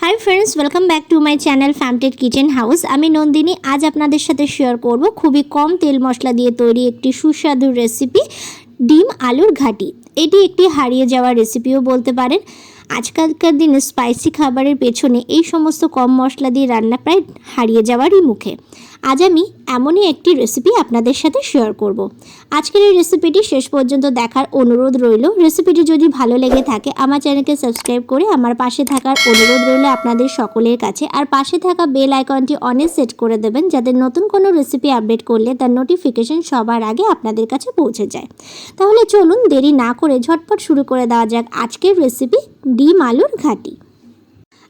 High friends welcome back to my channel फैमटेड kitchen house. आमी नंदिनी आज आपनादेर साथे शेयर करब खूबी कम तेल मशला दिए तैरी एक सुस्वादु रेसिपि डिम आलुर घाटी। एटी एकटी हारिए जावा रेसिपिओ बोलते पारेन। आजकलकार दिने स्पाइसी खाबारेर पेछने এই সমস্ত কম মশলা দিয়ে রান্না প্রায় হারিয়ে যাওয়ারই মুখে। আজ আমি এমনই একটি রেসিপি আপনাদের সাথে শেয়ার করব। আজকের এই রেসিপিটি শেষ পর্যন্ত দেখার অনুরোধ রইল। রেসিপিটি যদি ভালো লেগে থাকে আমার চ্যানেলকে সাবস্ক্রাইব করে আমার পাশে থাকার অনুরোধ রইল আপনাদের সকলের কাছে। আর পাশে থাকা বেল আইকনটি অনে সেট করে দেবেন যাতে নতুন কোনো রেসিপি আপডেট করলে তার নোটিফিকেশন সবার আগে আপনাদের কাছে পৌঁছে যায়। তাহলে চলুন দেরি না করে ঝটপট শুরু করে দেওয়া যাক আজকের রেসিপি ডিম আলুর ঘাটি।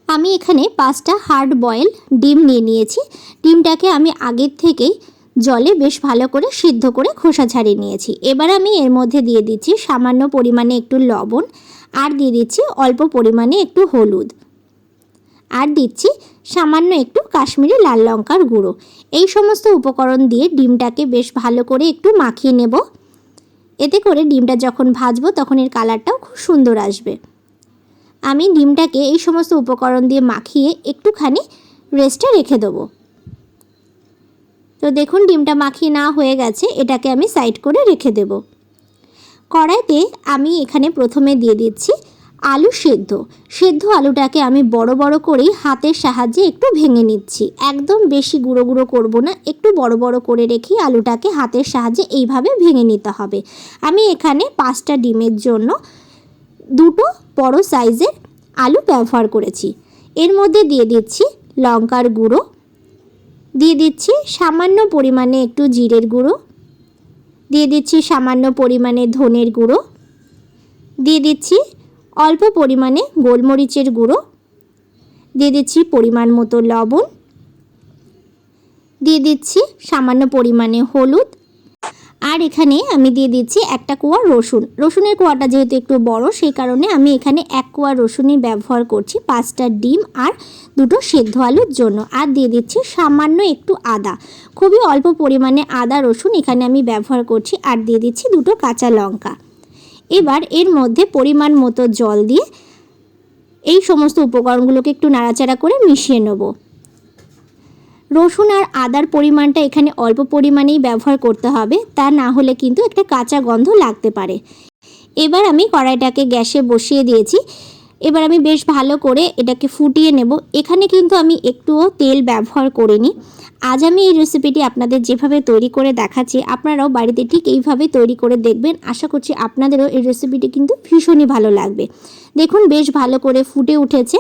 আমি এখানে 5টা হার্ড বয়েল ডিম নিয়েছি। ডিমটাকে আমি আগের থেকেই জলে বেশ ভালো করে সিদ্ধ করে খোসা ছাড়িয়ে নিয়েছি। এবার আমি এর মধ্যে দিয়ে দিচ্ছি সামান্য পরিমাণে একটু লবণ, আর দিয়ে দিচ্ছি অল্প পরিমাণে একটু হলুদ, আর দিচ্ছি সামান্য একটু কাশ্মীরি লাল লঙ্কার গুঁড়ো। এই সমস্ত উপকরণ দিয়ে ডিমটাকে বেশ ভালো করে একটু মাখিয়ে নেব। এতে করে ডিমটা যখন ভাজবো তখন এর কালারটাও খুব সুন্দর আসবে। আমি ডিমটাকে এই সমস্ত উপকরণ দিয়ে মাখিয়ে একটুখানি রেস্টে রেখে দেবো। তো দেখুন ডিমটা মাখিয়ে না হয়ে গেছে, এটাকে আমি সাইড করে রেখে দেব। কড়াইতে আমি এখানে প্রথমে দিয়ে দিচ্ছি আলু সেদ্ধ আলুটাকে আমি বড় বড় করেই হাতের সাহায্যে একটু ভেঙে নিচ্ছি। একদম বেশি গুঁড়ো গুঁড়ো করবো না, একটু বড় বড় করে রেখে আলুটাকে হাতের সাহায্যে এইভাবে ভেঙে নিতে হবে। আমি এখানে 5টা ডিমের জন্য 2টো বড় সাইজের আলু ব্যবহার করেছি। এর মধ্যে দিয়ে দিচ্ছি লঙ্কার গুঁড়ো, দিয়ে দিচ্ছি সামান্য পরিমাণে একটু জিরের গুঁড়ো, দিয়ে দিচ্ছি সামান্য পরিমাণে ধনের গুঁড়ো, দিয়ে দিচ্ছি অল্প পরিমাণে গোলমরিচের গুঁড়ো, দিয়ে দিচ্ছি পরিমাণ মতো লবণ, দিয়ে দিচ্ছি সামান্য পরিমাণে হলুদ, আর এখানে আমি দিয়ে দিচ্ছি একটা কোয়া রসুন। রসুনের কোয়াটা যেহেতু একটু বড় সেই কারণে আমি এখানে 1 কোয়া রসুনই ব্যবহার করছি 5টা ডিম আর 2টো সেদ্ধ আলুর জন্য। আর দিয়ে দিচ্ছি সামান্য একটু আদা, খুবই অল্প পরিমাণে আদা রসুন এখানে আমি ব্যবহার করছি। আর দিয়ে দিচ্ছি 2টো কাঁচা লঙ্কা। এবার এর মধ্যে পরিমাণ মতো জল দিয়ে এই সমস্ত উপকরণগুলোকে একটু নাড়াচাড়া করে মিশিয়ে নেব। রসুন আর আদার পরিমাণটা এখানে অল্প পরিমাণেই ব্যবহার করতে হবে, তা না হলে কিন্তু একটা কাঁচা গন্ধ লাগতে পারে। এবার আমি কড়াইটাকে গ্যাসে বসিয়ে দিয়েছি। এবার আমি বেশ ভালো করে এটাকে ফুটিয়ে নেব। এখানে কিন্তু আমি একটুও তেল ব্যবহার করিনি। আজ আমি এই রেসিপিটি আপনাদের যেভাবে তৈরি করে দেখাচ্ছি আপনারাও বাড়িতে ঠিক এইভাবে তৈরি করে দেখবেন। আশা করছি আপনাদেরও এই রেসিপিটি কিন্তু ভীষণই ভালো লাগবে। দেখুন বেশ ভালো করে ফুটে উঠেছে।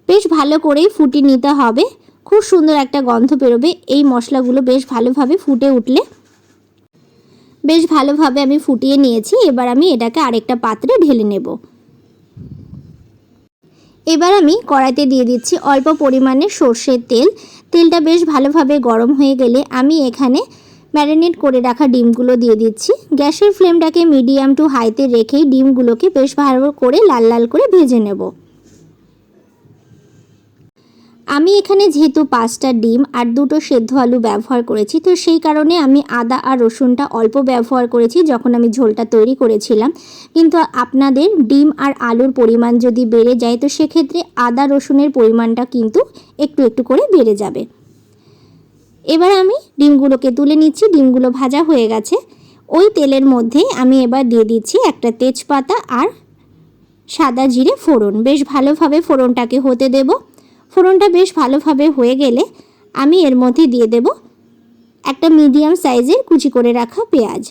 বেশ ভালো করেই ফুটিয়ে নিতে হবে, খুব সুন্দর একটা গন্ধ বেরোবে এই মশলাগুলো বেশ ভালোভাবে ফুটে উঠলে। বেশ ভালোভাবে আমি ফুটিয়ে নিয়েছি। এবার আমি এটাকে আরেকটা পাত্রে ঢেলে নেব। এবার আমি কড়াইতে দিয়ে দিচ্ছি অল্প পরিমাণে সর্ষের তেল। তেলটা বেশ ভালোভাবে গরম হয়ে গেলে আমি এখানে ম্যারিনেট করে রাখা ডিমগুলো দিয়ে দিচ্ছি। গ্যাসের ফ্লেমটাকে মিডিয়াম টু হাইতে রেখেই ডিমগুলোকে বেশ ভালো করে লাল লাল করে ভেজে নেব। আমি এখানে যেহেতু 5টা ডিম আর 2টো সেদ্ধ আলু ব্যবহার করেছি, তো সেই কারণে আমি আদা আর রসুনটা অল্প ব্যবহার করেছি যখন আমি ঝোলটা তৈরি করেছিলাম। কিন্তু আপনাদের ডিম আর আলুর পরিমাণ যদি বেড়ে যায় তো সেক্ষেত্রে আদা রসুনের পরিমাণটা কিন্তু একটু একটু করে বেড়ে যাবে। এবার আমি ডিমগুলোকে তুলে নিচ্ছি। ডিমগুলো ভাজা হয়ে গেছে। ওই তেলের মধ্যেই আমি এবার দিয়ে দিচ্ছি একটা তেজপাতা আর সাদা জিরে ফোড়ন। বেশ ভালোভাবে ফোড়নটাকে হতে দেব। ফোড়নটা বেশ ভালোভাবে হয়ে গেলে আমি এর মধ্যে দিয়ে দেব একটা মিডিয়াম সাইজের কুচি করে রাখা পেঁয়াজ।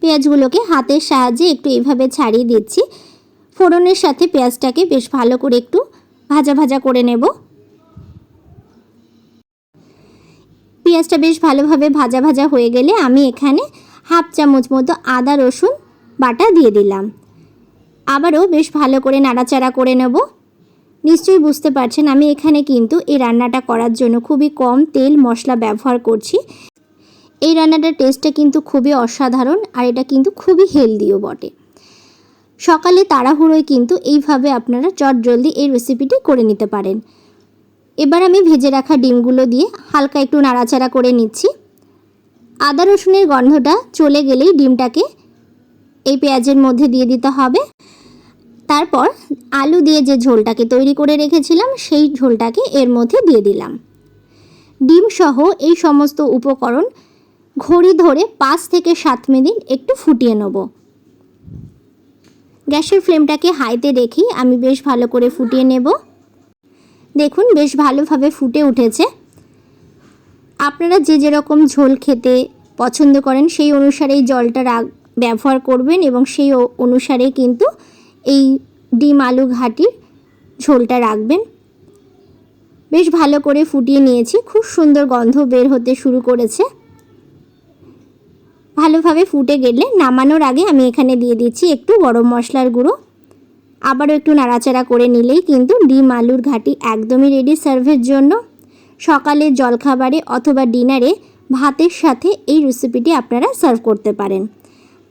পেঁয়াজগুলোকে হাতের সাহায্যে একটু এইভাবে ছাড়িয়ে দিচ্ছি। ফোড়নের সাথে পেঁয়াজটাকে বেশ ভালো করে একটু ভাজা ভাজা করে নেব। পেঁয়াজটা বেশ ভালোভাবে ভাজা ভাজা হয়ে গেলে আমি এখানে 1/2 চামচ মতো আদা রসুন বাটা দিয়ে দিলাম। আবারও বেশ ভালো করে নাড়াচাড়া করে নেব। নিশ্চয়ই বুঝতে পারছেন আমি এখানে কিন্তু এই রান্নাটা করার জন্য খুবই কম তেল মশলা ব্যবহার করছি। এই রান্নাটার টেস্টটা কিন্তু খুবই অসাধারণ আর এটা কিন্তু খুবই হেলদিও বটে। সকালে তাড়াহুড়োয় কিন্তু এইভাবে আপনারা চটজলদি এই রেসিপিটি করে নিতে পারেন। এবার আমি ভেজে রাখা ডিমগুলো দিয়ে হালকা একটু নাড়াচাড়া করে নিচ্ছি। আদা রসুনের গন্ধটা চলে গেলেই ডিমটাকে এই পেঁয়াজের মধ্যে দিয়ে দিতে হবে। তারপর আলু দিয়ে যে ঝোলটাকে তৈরি করে রেখেছিলাম সেই ঝোলটাকে এর মধ্যে দিয়ে দিলাম। ডিম সহ এই সমস্ত উপকরণ ঘড়ি ধরে 5 থেকে 7 মিনিট একটু ফুটিয়ে নেব। গ্যাসের ফ্লেমটাকে হাইতে রেখেই আমি বেশ ভালো করে ফুটিয়ে নেব। দেখুন বেশ ভালোভাবে ফুটে উঠেছে। আপনারা যে যেরকম ঝোল খেতে পছন্দ করেন সেই অনুসারেই জলটা ব্যবহার করবেন এবং সেই অনুসারে কিন্তু এই ডিম আলু ঘাটির ঝোলটা রাখবেন। বেশ ভালো করে ফুটিয়ে নিয়েছি, খুব সুন্দর গন্ধ বের হতে শুরু করেছে। ভালোভাবে ফুটে গেলে নামানোর আগে আমি এখানে দিয়ে দিচ্ছি একটু গরম মশলার গুঁড়ো। আবারও একটু নাড়াচাড়া করে নিলেই কিন্তু ডিম আলুর ঘাটি একদমই রেডি সার্ভের জন্য। সকালে জলখাবারে অথবা ডিনারে ভাতের সাথে এই রেসিপিটি আপনারা সার্ভ করতে পারেন।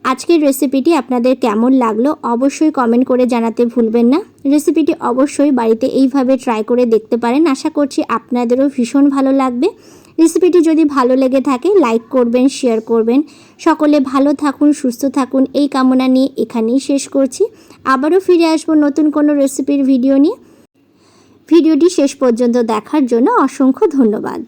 আজকের রেসিপিটি আপনাদের কেমন লাগলো অবশ্যই কমেন্ট করে জানাতে ভুলবেন না। রেসিপিটি অবশ্যই বাড়িতে এইভাবে ট্রাই করে দেখতে পারেন। আশা করছি আপনাদেরও ভীষণ ভালো লাগবে। রেসিপিটি যদি ভালো লেগে থাকে লাইক করবেন, শেয়ার করবেন। সকলে ভালো থাকুন, সুস্থ থাকুন এই কামনা নিয়ে এখানেই শেষ করছি। আবারও ফিরে আসবো নতুন কোনো রেসিপির ভিডিও নিয়ে। ভিডিওটি শেষ পর্যন্ত দেখার জন্য অসংখ্য ধন্যবাদ।